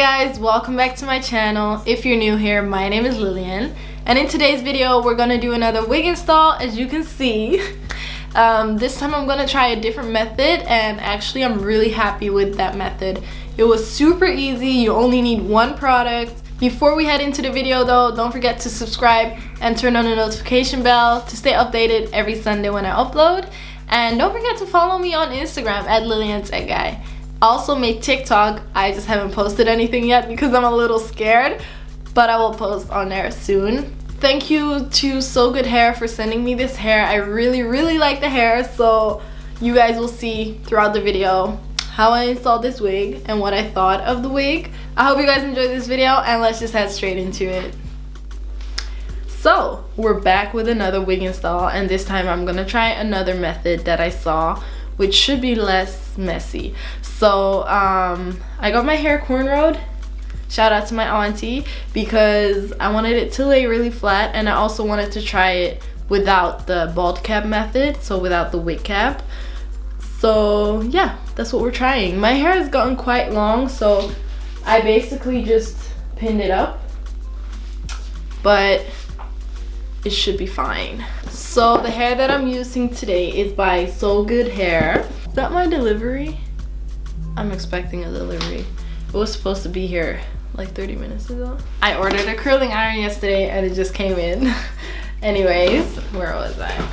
guys, welcome back to my channel. If you're new here, my name is Lillian, and in today's video we're gonna do another wig install. As you can see, this time I'm gonna try a different method, and actually I'm really happy with that method. It was super easy. You only need one product. Before we head into the video though, don't forget to subscribe and turn on the notification bell to stay updated every Sunday when I upload. And don't forget to follow me on Instagram at LillianTechGuy. Also make TikTok. I just haven't posted anything yet because I'm a little scared, but I will post on there soon. Thank you to SoGoodHair for sending me this hair. I really like the hair, so you guys will see throughout the video how I installed this wig and what I thought of the wig. I hope you guys enjoyed this video, and let's just head straight into it. So we're back with another wig install, and this time I'm gonna try another method that I saw, which should be less messy. So I got my hair cornrowed. Shout out to my auntie, because I wanted it to lay really flat, and I also wanted to try it without the bald cap method, so without the wig cap. So yeah, that's what we're trying. My hair has gotten quite long, so I basically just pinned it up, but it should be fine. So the hair that I'm using today is by SoGoodHair. Is that my delivery? I'm expecting a delivery. It was supposed to be here like 30 minutes ago. I ordered a curling iron yesterday and it just came in. Anyways, where was I?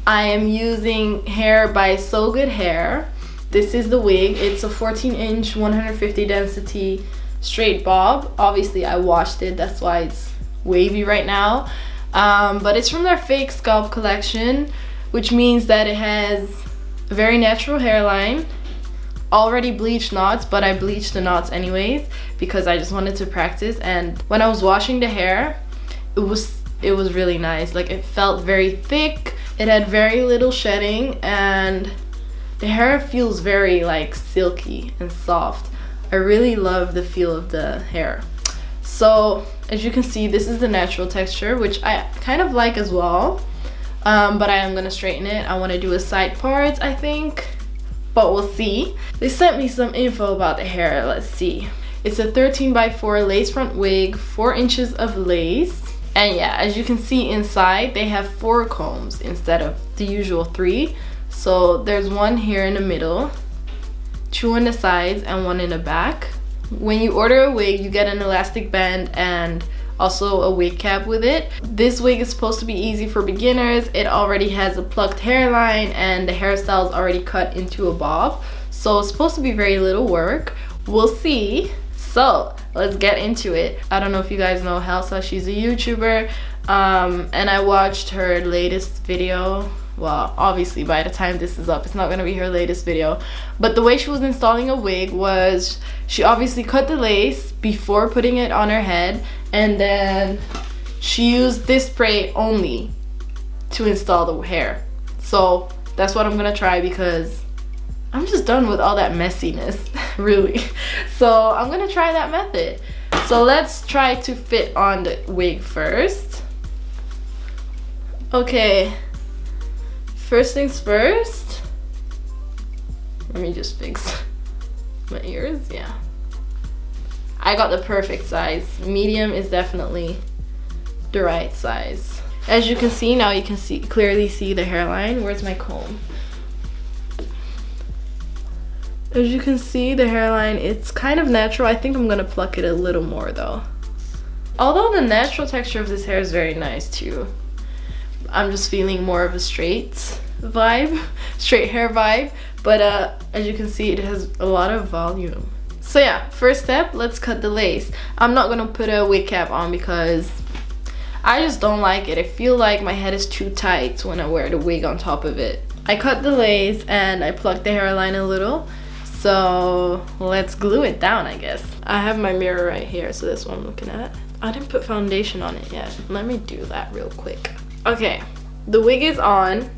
I am using hair by SoGoodHair. This is the wig. It's a 14-inch 150 density straight bob. Obviously I washed it, that's why it's wavy right now. But it's from their fake scalp collection, which means that it has a very natural hairline, already bleached knots, but I bleached the knots anyways because I just wanted to practice. And when I was washing the hair, it was really nice. Like, it felt very thick, it had very little shedding, and the hair feels very like silky and soft. I really love the feel of the hair. So as you can see, this is the natural texture, which I kind of like as well, but I am gonna straighten it. I want to do a side part, I think, but we'll see. They sent me some info about the hair. Let's see. It's a 13x4 lace front wig, 4 inches of lace, and yeah, as you can see inside, they have 4 combs instead of the usual 3. So there's one here in the middle, 2 on the sides, and 1 in the back. When you order a wig, you get an elastic band and also a wig cap with it. This wig is supposed to be easy for beginners. It already has a plucked hairline and the hairstyle is already cut into a bob. So it's supposed to be very little work. We'll see. So let's get into it. I don't know if you guys know Helsa. She's a YouTuber, and I watched her latest video. Well, obviously by the time this is up, it's not gonna be her latest video, but the way she was installing a wig was she obviously cut the lace before putting it on her head, and then she used this spray only to install the hair. So that's what I'm gonna try because I'm just done with all that messiness, really. So I'm gonna try that method. So let's try to fit on the wig first. Okay. First things first, let me just fix my ears. Yeah, I got the perfect size. Medium is definitely the right size. As you can see now, you can clearly see the hairline. Where's my comb? As you can see, the hairline, it's kind of natural. I think I'm gonna pluck it a little more though. Although the natural texture of this hair is very nice too. I'm just feeling more of a straight vibe, straight hair vibe, but as you can see, it has a lot of volume. So yeah, first step, let's cut the lace. I'm not gonna put a wig cap on because I just don't like it. I feel like my head is too tight when I wear the wig on top of it. I cut the lace and I plucked the hairline a little, so let's glue it down, I guess. I have my mirror right here, so that's what I'm looking at. I didn't put foundation on it yet. Let me do that real quick. Okay, the wig is on.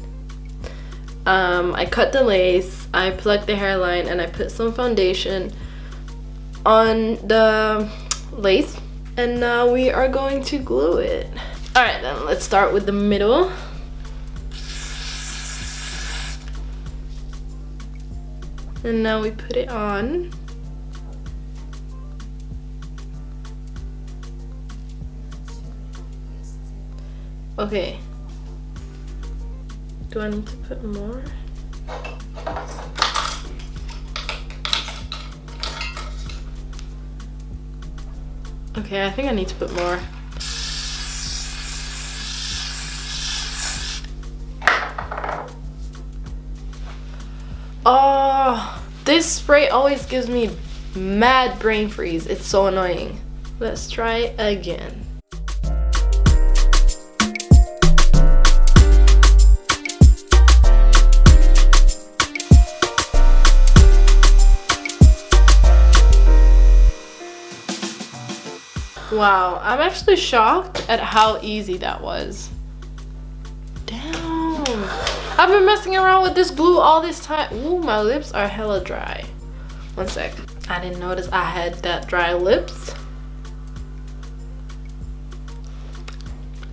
I cut the lace, I plucked the hairline, and I put some foundation on the lace, and now we are going to glue it. Alright, then let's start with the middle. And now we put it on. Okay. Do I need to put more? Okay, I think I need to put more. Oh, this spray always gives me mad brain freeze. It's so annoying. Let's try again. Wow, I'm actually shocked at how easy that was. Damn. I've been messing around with this glue all this time. Ooh, my lips are hella dry. One sec. I didn't notice I had that dry lips.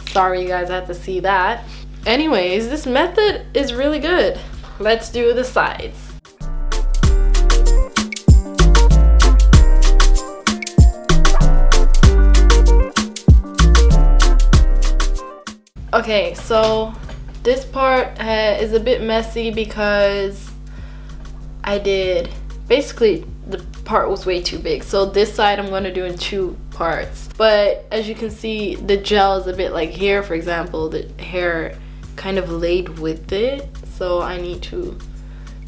Sorry you guys had to see that. Anyways, this method is really good. Let's do the sides. Okay, so this part is a bit messy because basically the part was way too big. So this side I'm going to do in 2 parts. But as you can see, the gel is a bit like here, for example, the hair kind of laid with it. So I need to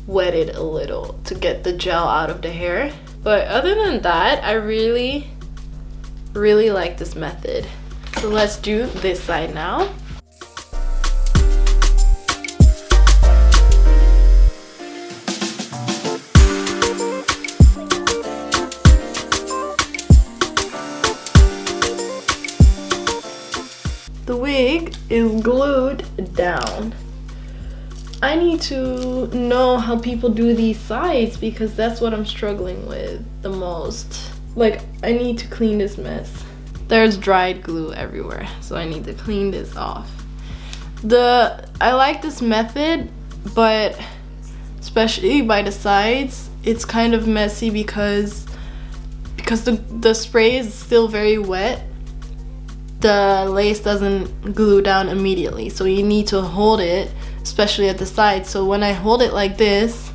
wet it a little to get the gel out of the hair. But other than that, I really like this method. So let's do this side now. The wig is glued down. I need to know how people do these sides because that's what I'm struggling with the most. Like, I need to clean this mess. There's dried glue everywhere, so I need to clean this off. I like this method, but especially by the sides, it's kind of messy because the spray is still very wet. The lace doesn't glue down immediately, so you need to hold it, especially at the side. So when I hold it like this,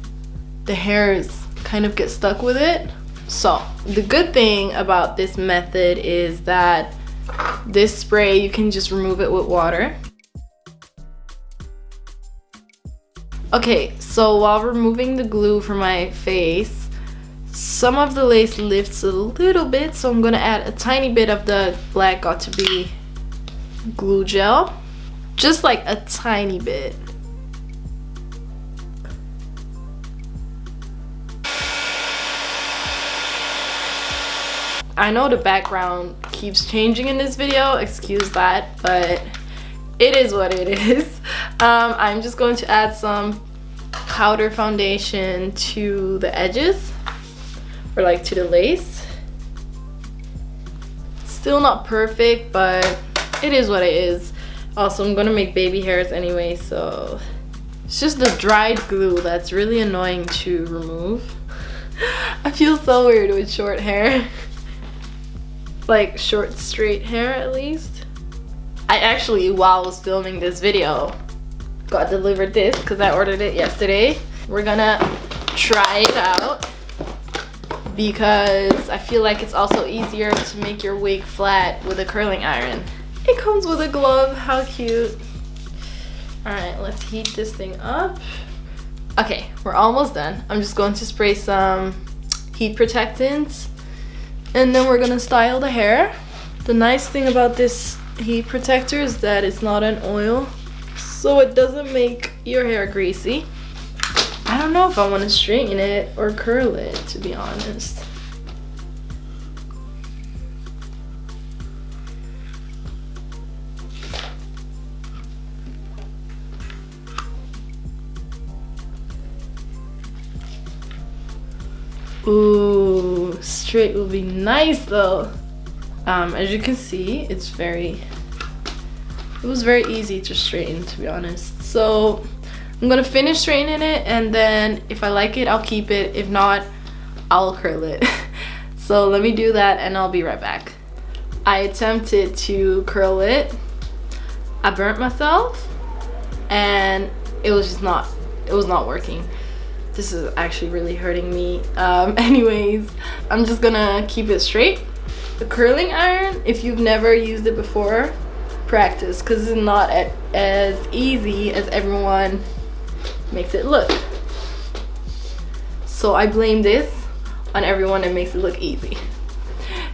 the hairs kind of get stuck with it. So the good thing about this method is that this spray, you can just remove it with water. Okay, so while removing the glue from my face, some of the lace lifts a little bit, so I'm gonna add a tiny bit of the Black Got To Be glue gel, just like a tiny bit. I know the background keeps changing in this video, excuse that, but it is what it is. I'm just going to add some powder foundation to the edges, or like to the lace. Still not perfect, but it is what it is. Also, I'm gonna make baby hairs anyway, so it's just the dried glue that's really annoying to remove. I feel so weird with short hair. Like short straight hair at least. I actually, while I was filming this video, got delivered this because I ordered it yesterday. We're gonna try it out because I feel like it's also easier to make your wig flat with a curling iron. It comes with a glove, how cute. All right, let's heat this thing up. Okay, we're almost done. I'm just going to spray some heat protectants and then we're gonna style the hair. The nice thing about this heat protector is that it's not an oil, so it doesn't make your hair greasy. I don't know if I want to straighten it or curl it, to be honest. Ooh, straight will be nice though. As you can see, it was very easy to straighten, to be honest. So I'm gonna finish straightening it, and then if I like it, I'll keep it. If not, I'll curl it. So let me do that and I'll be right back. I attempted to curl it. I burnt myself and it was not working. This is actually really hurting me. Anyways, I'm just gonna keep it straight. The curling iron, if you've never used it before, practice, because it's not as easy as everyone makes it look. So I blame this on everyone that makes it look easy.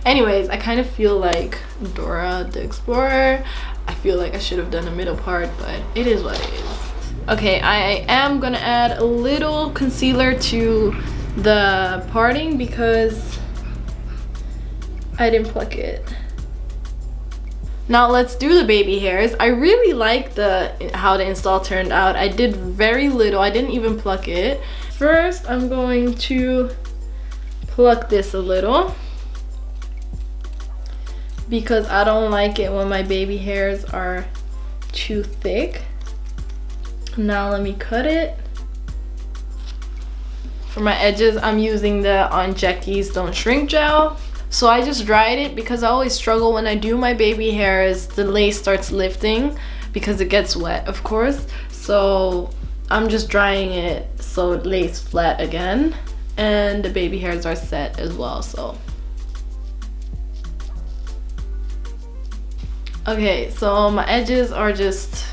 Anyways, I kind of feel like Dora the Explorer. I feel like I should have done a middle part, but it is what it is. Okay, I am gonna add a little concealer to the parting because I didn't pluck it. Now let's do the baby hairs. I really like how the install turned out. I did very little. I didn't even pluck it. First, I'm going to pluck this a little because I don't like it when my baby hairs are too thick. Now let me cut it. For my edges, I'm using the On Jackie's Don't Shrink gel. So I just dried it because I always struggle when I do my baby hairs. The lace starts lifting because it gets wet, of course. So I'm just drying it so it lays flat again. And the baby hairs are set as well, so. Okay, so my edges are just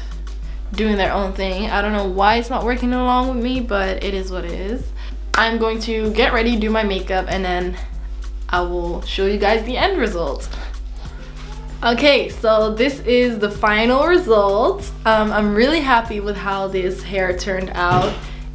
doing their own thing. I don't know why it's not working along with me, but it is what it is. I'm going to get ready, do my makeup, and then I will show you guys the end result. Okay, so this is the final result. I'm really happy with how this hair turned out.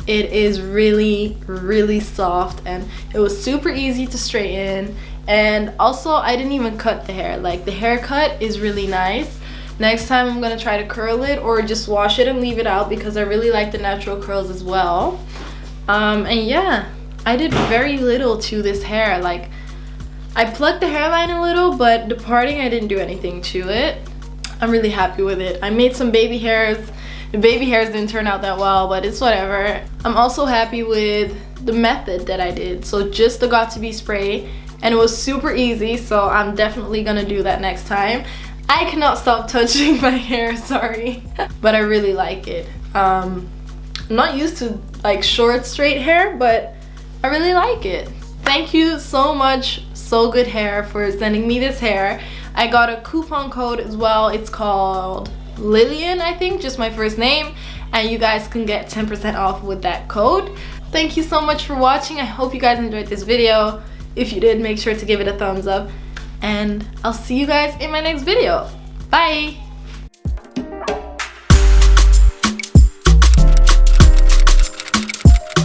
It is really, really soft and it was super easy to straighten. And also, I didn't even cut the hair. Like, the haircut is really nice. Next time I'm gonna try to curl it or just wash it and leave it out because I really like the natural curls as well. And yeah, I did very little to this hair. Like, I plucked the hairline a little, but the parting, I didn't do anything to it. I'm really happy with it. I made some baby hairs. The baby hairs didn't turn out that well, but it's whatever. I'm also happy with the method that I did. So just the Got2b spray, and it was super easy, so I'm definitely gonna do that next time. I cannot stop touching my hair, sorry. But I really like it. I'm not used to like short, straight hair, but I really like it. Thank you so much, SoGoodHair, for sending me this hair. I got a coupon code as well. It's called Lillian, I think, just my first name. And you guys can get 10% off with that code. Thank you so much for watching. I hope you guys enjoyed this video. If you did, make sure to give it a thumbs up. And I'll see you guys in my next video. Bye!